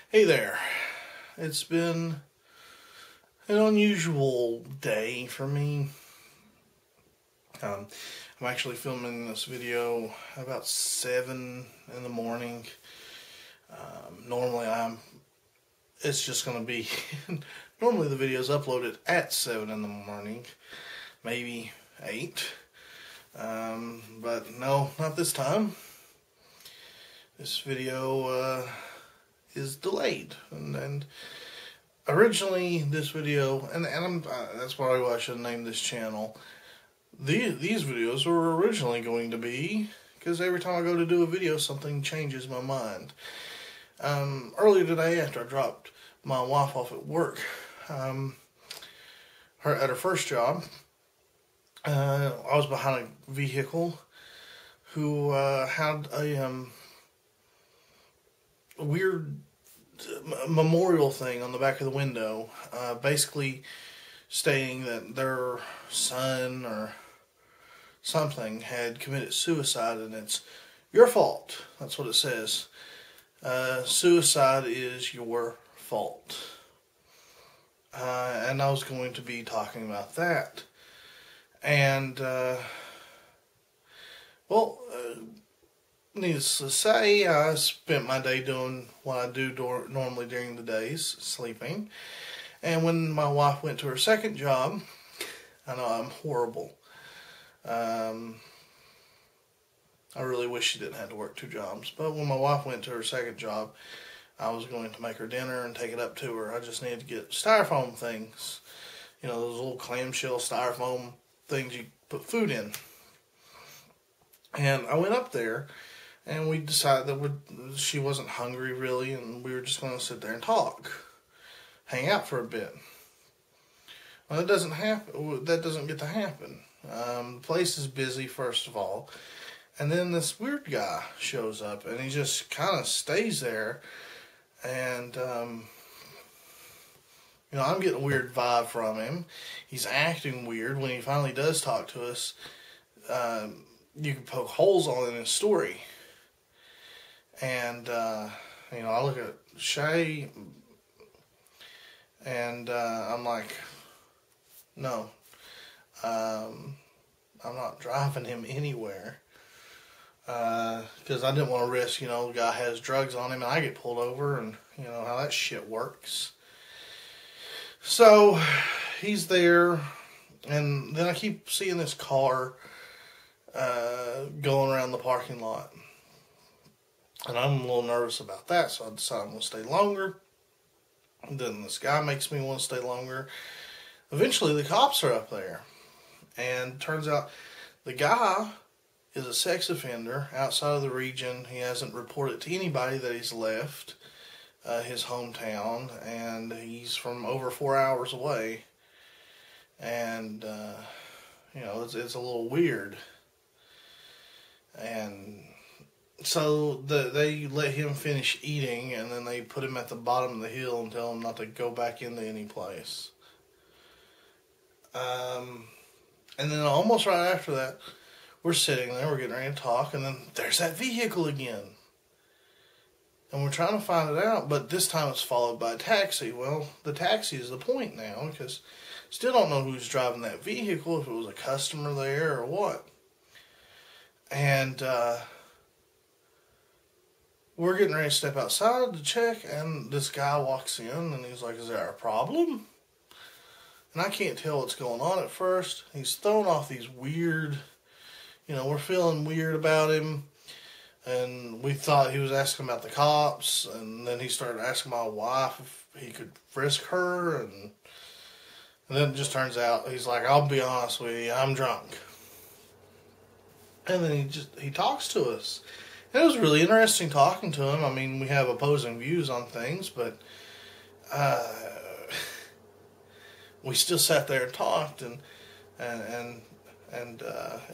Hey there. It's been an unusual day for me. Um, I'm actually filming this video about 7 in the morning. Normally it's just going to be, normally the video's uploaded at 7 in the morning, maybe 8. But no, not this time. This video is delayed, and originally this video, and that's probably why I should name this channel. These videos were originally going to be, because every time I go to do a video, something changes my mind. Earlier today, after I dropped my wife off at work, her at her first job, I was behind a vehicle who had a weird memorial thing on the back of the window, basically stating that their son or something had committed suicide, and it's your fault. That's what it says. Suicide is your fault. And I was going to be talking about that. And, needless to say, I spent my day doing what I do normally during the days, sleeping. And when my wife went to her second job, I know I'm horrible. I really wish she didn't have to work 2 jobs. But when my wife went to her second job, I was going to make her dinner and take it up to her. I just needed to get styrofoam things. You know, those little clamshell styrofoam things you put food in. And I went up there, and we decided that she wasn't hungry really, and we were just going to sit there and talk. Hang out for a bit. Well, that doesn't happen. That doesn't get to happen. The place is busy, first of all, and then this weird guy shows up, and he just kind of stays there. And I'm getting a weird vibe from him. He's acting weird. When he finally does talk to us, you can poke holes on in his story. And I look at Shay, and I'm like, no, I'm not driving him anywhere, because I didn't want to risk, the guy has drugs on him and I get pulled over, and you know how that shit works. So he's there, and then I keep seeing this car going around the parking lot. And I'm a little nervous about that, so I decide I'm going to stay longer. And then this guy makes me want to stay longer. Eventually, the cops are up there. And turns out the guy is a sex offender outside of the region. He hasn't reported to anybody that he's left his hometown. And he's from over 4 hours away. And, it's a little weird. And so they let him finish eating, and then they put him at the bottom of the hill and tell him not to go back into any place. And then almost right after that, we're sitting there, we're getting ready to talk, and then there's that vehicle again. And we're trying to find it out, but this time it's followed by a taxi. Well, the taxi is the point now, because still don't know who's driving that vehicle, if it was a customer there or what. And we're getting ready to step outside to check, and this guy walks in, and he's like, is there a problem? And I can't tell what's going on at first. He's throwing off these weird, we're feeling weird about him, and we thought he was asking about the cops, and then he started asking my wife if he could frisk her, and then it just turns out, he's like, I'll be honest with you, I'm drunk. And then he talks to us. And it was really interesting talking to him. I mean, we have opposing views on things, but we still sat there and talked, and it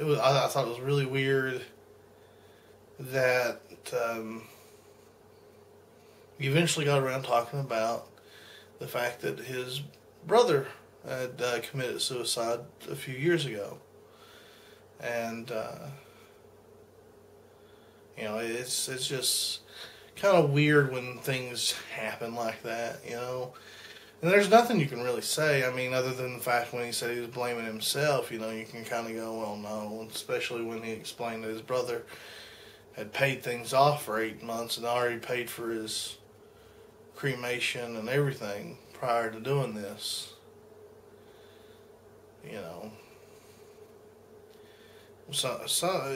was. I thought it was really weird that he eventually got around talking about the fact that his brother had committed suicide a few years ago, and it's just kind of weird when things happen like that, you know. And there's nothing you can really say. I mean, other than the fact when he said he was blaming himself, you know, you can kind of go, well, no. Especially when he explained that his brother had paid things off for 8 months and already paid for his cremation and everything prior to doing this. You know. So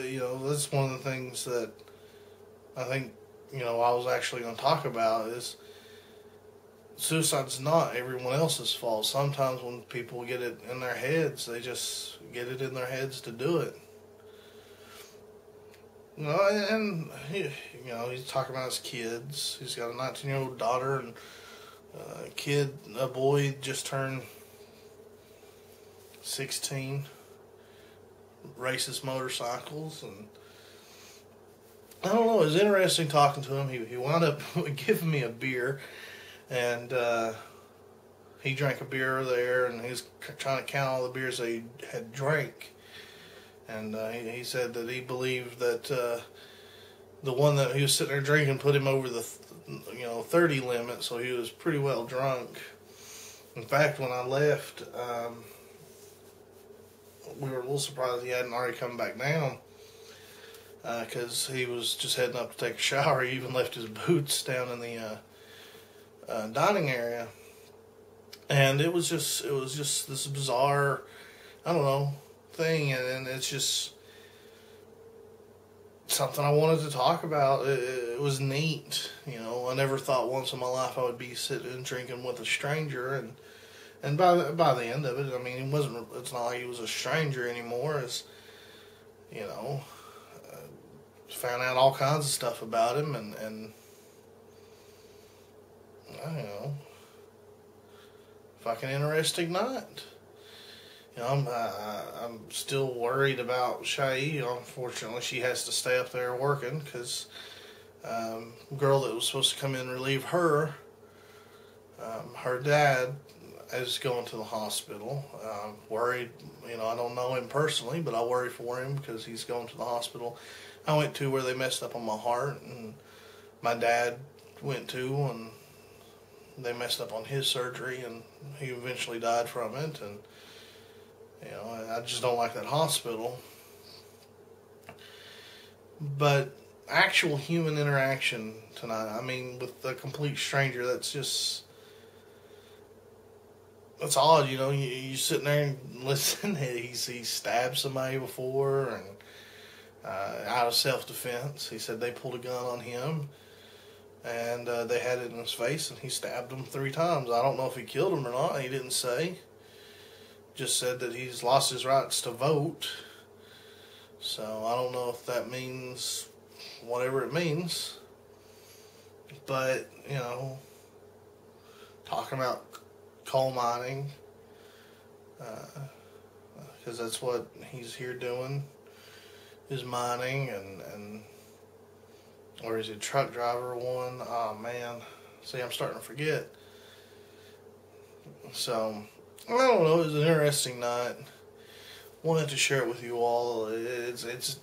you know, that's one of the things that I think, you know, I was actually going to talk about is suicide's not everyone else's fault. Sometimes when people get it in their heads, they just get it in their heads to do it. You know, and he, you know, he's talking about his kids. He's got a 19-year-old daughter and a boy just turned 16, races motorcycles, and I don't know, it was interesting talking to him. He wound up giving me a beer, and he drank a beer there, and he was trying to count all the beers that he had drank. And he said that he believed that the one that he was sitting there drinking put him over the 30 limit, so he was pretty well drunk. In fact, when I left, we were a little surprised he hadn't already come back down, because he was just heading up to take a shower. He even left his boots down in the dining area, and it was just this bizarre, I don't know, thing, and it's just something I wanted to talk about. It was neat, you know. I never thought once in my life I would be sitting and drinking with a stranger, and by the end of it, I mean, it's not like he was a stranger anymore. It's, you know, found out all kinds of stuff about him, and I don't know, fucking interesting night. You know, I'm still worried about Shai. Unfortunately, she has to stay up there working because the girl that was supposed to come in and relieve her, her dad is going to the hospital. Worried, you know, I don't know him personally, but I worry for him because he's going to the hospital I went to where they messed up on my heart, and my dad went to, and they messed up on his surgery, and he eventually died from it, and you know, I just don't like that hospital. But actual human interaction tonight, I mean, with a complete stranger, that's odd, you know. You sitting there and listen. He stabbed somebody before, and out of self-defense. He said they pulled a gun on him, and they had it in his face, and he stabbed them 3 times. I don't know if he killed him or not. He didn't say. Just said that he's lost his rights to vote. So I don't know if that means whatever it means. But, you know, talking about coal mining, because that's what he's here doing, is mining, and or is he a truck driver one? Oh man, see, I'm starting to forget. So I don't know, it was an interesting night. Wanted to share it with you all. It's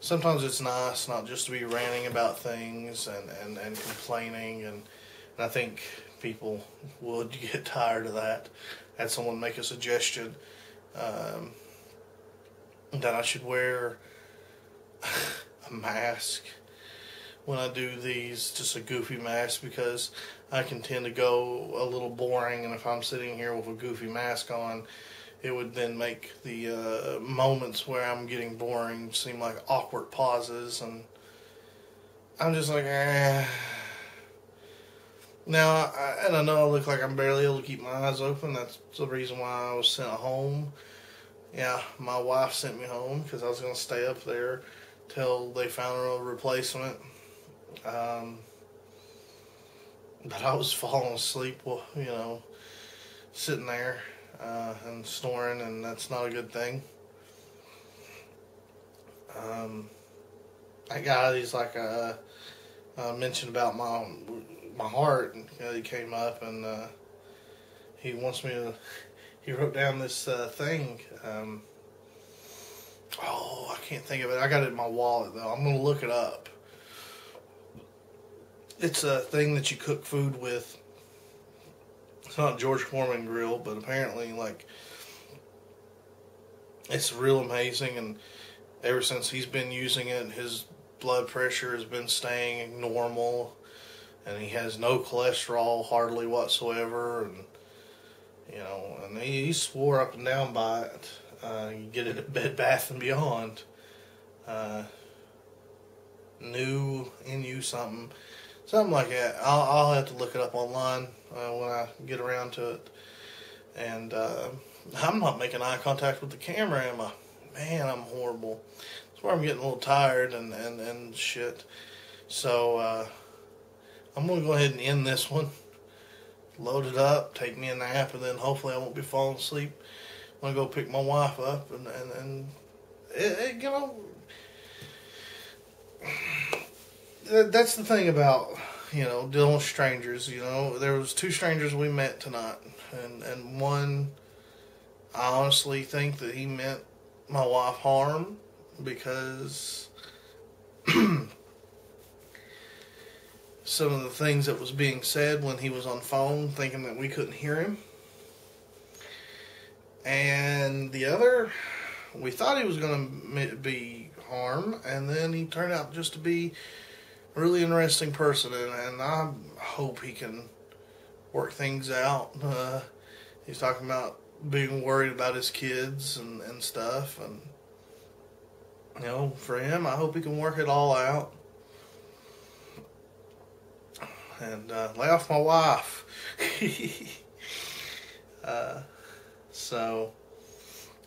sometimes it's nice not just to be ranting about things and complaining, and I think people would get tired of that. I had someone make a suggestion that I should wear a mask when I do these, just a goofy mask, because I can tend to go a little boring, and if I'm sitting here with a goofy mask on, it would then make the moments where I'm getting boring seem like awkward pauses, and I'm just like, eh. Now, I know I look like I'm barely able to keep my eyes open. That's the reason why I was sent home. Yeah, my wife sent me home because I was going to stay up there till they found a replacement. But I was falling asleep, you know, sitting there and snoring, and that's not a good thing. That guy, he's like, I mentioned about my heart, and he came up, and he wants me to, he wrote down this thing. I can't think of it. I got it in my wallet, though. I'm going to look it up. It's a thing that you cook food with. It's not a George Foreman grill, but apparently, like, it's real amazing. And ever since he's been using it, his blood pressure has been staying normal, and he has no cholesterol hardly whatsoever. And and he swore up and down by it. You get it at Bed Bath and Beyond. New something like that. I'll have to look it up online when I get around to it. And I'm not making eye contact with the camera, am I? Man, I'm horrible. That's where I'm getting a little tired and shit. So I'm gonna go ahead and end this one. Load it up, take me a nap, and then hopefully I won't be falling asleep. I'm gonna go pick my wife up, and that's the thing about dealing with strangers. There was 2 strangers we met tonight, and one, I honestly think that he meant my wife harm, because some of the things that was being said when he was on phone, thinking that we couldn't hear him. And the other, we thought he was going to be harm, and then he turned out just to be a really interesting person, and I hope he can work things out. He's talking about being worried about his kids and stuff, and for him, I hope he can work it all out. And lay off my wife. So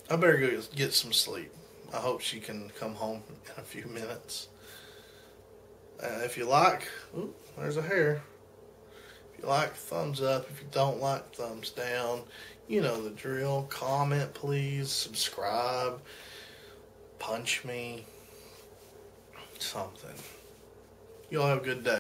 I better go get some sleep. I hope she can come home in a few minutes. If you like, there's a hair. If you like, thumbs up. If you don't like, thumbs down. You know the drill. Comment, please. Subscribe. Punch me. Something. Y'all have a good day.